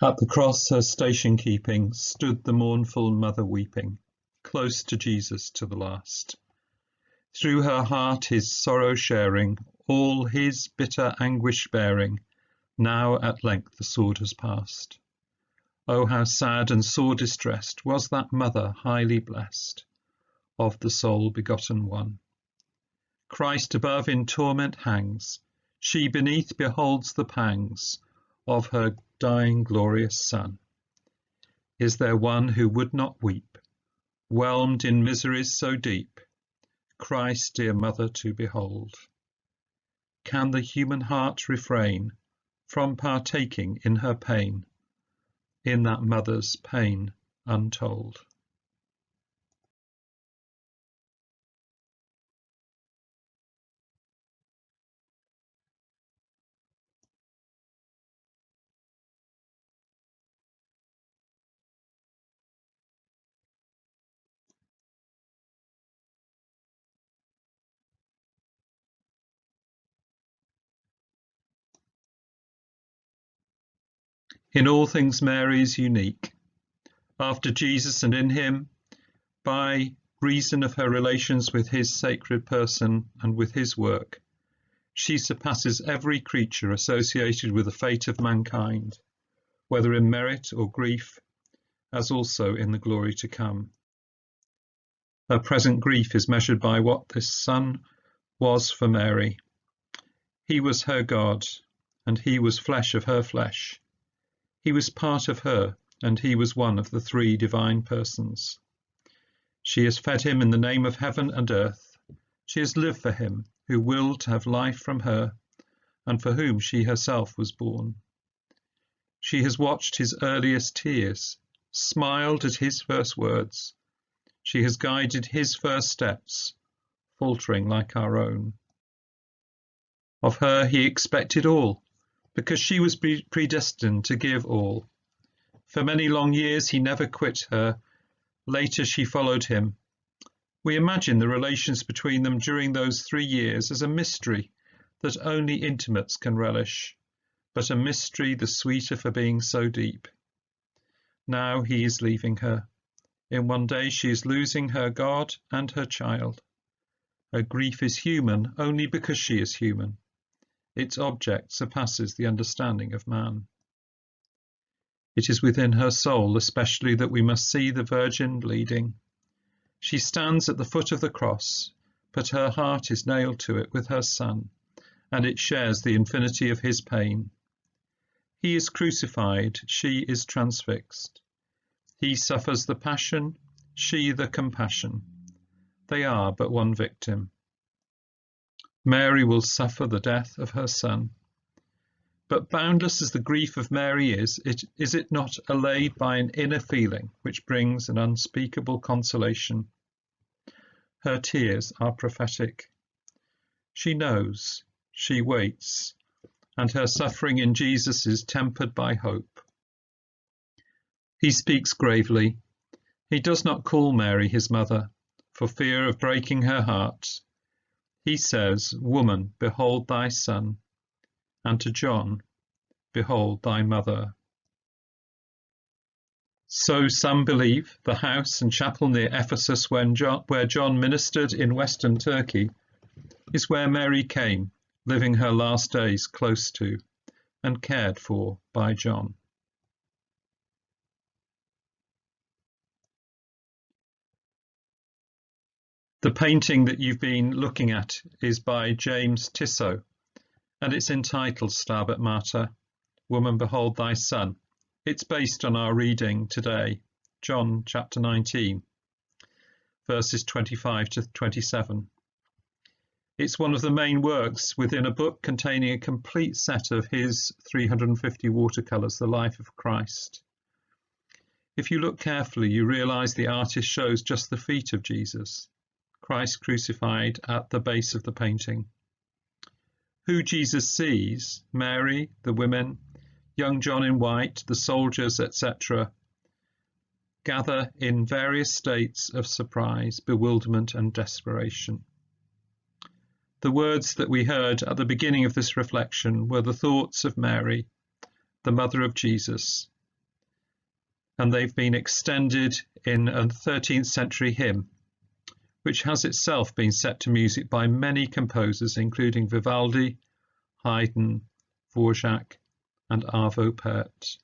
At the cross, her station keeping, stood the mournful mother weeping, close to Jesus to the last. Through her heart his sorrow sharing, all his bitter anguish bearing, now at length the sword has passed. Oh, how sad and sore distressed was that mother highly blessed, of the sole begotten one. Christ above in torment hangs, she beneath beholds the pangs of her dying glorious Son. Is there one who would not weep, whelmed in miseries so deep, Christ's dear mother to behold? Can the human heart refrain from partaking in her pain, in that mother's pain untold? In all things Mary is unique. After Jesus and in him, by reason of her relations with his sacred person and with his work, she surpasses every creature associated with the fate of mankind, whether in merit or grief, as also in the glory to come. Her present grief is measured by what this Son was for Mary. He was her God, and he was flesh of her flesh. He was part of her, and he was one of the three divine persons. She has fed him in the name of heaven and earth. She has lived for him who willed to have life from her, and for whom she herself was born. She has watched his earliest tears, smiled at his first words. She has guided his first steps, faltering like our own. Of her he expected all, because she was predestined to give all. For many long years he never quit her. Later she followed him. We imagine the relations between them during those 3 years as a mystery that only intimates can relish, but a mystery the sweeter for being so deep. Now he is leaving her. In one day she is losing her God and her child. Her grief is human only because she is human. Its object surpasses the understanding of man. It is within her soul especially that we must see the Virgin bleeding. She stands at the foot of the cross, but her heart is nailed to it with her Son, and it shares the infinity of his pain. He is crucified, she is transfixed. He suffers the passion, she the compassion. They are but one victim. Mary will suffer the death of her Son. But boundless as the grief of Mary is it not allayed by an inner feeling which brings an unspeakable consolation? Her tears are prophetic. She knows, she waits, and her suffering in Jesus is tempered by hope. He speaks gravely. He does not call Mary his mother, for fear of breaking her heart. He says, "Woman, behold thy son," and to John, "Behold thy mother." So some believe the house and chapel near Ephesus where John ministered in western Turkey is where Mary came, living her last days close to and cared for by John. The painting that you've been looking at is by James Tissot, and it's entitled Stabat Mater, Woman, Behold Thy Son. It's based on our reading today, John chapter 19, verses 25 to 27. It's one of the main works within a book containing a complete set of his 350 watercolours, The Life of Christ. If you look carefully, you realise the artist shows just the feet of Jesus, Christ crucified, at the base of the painting. Who Jesus sees, Mary, the women, young John in white, the soldiers, etc., gather in various states of surprise, bewilderment and desperation. The words that we heard at the beginning of this reflection were the thoughts of Mary, the mother of Jesus, and they've been extended in a 13th century hymn, which has itself been set to music by many composers, including Vivaldi, Haydn, Dvorak, and Arvo Pärt.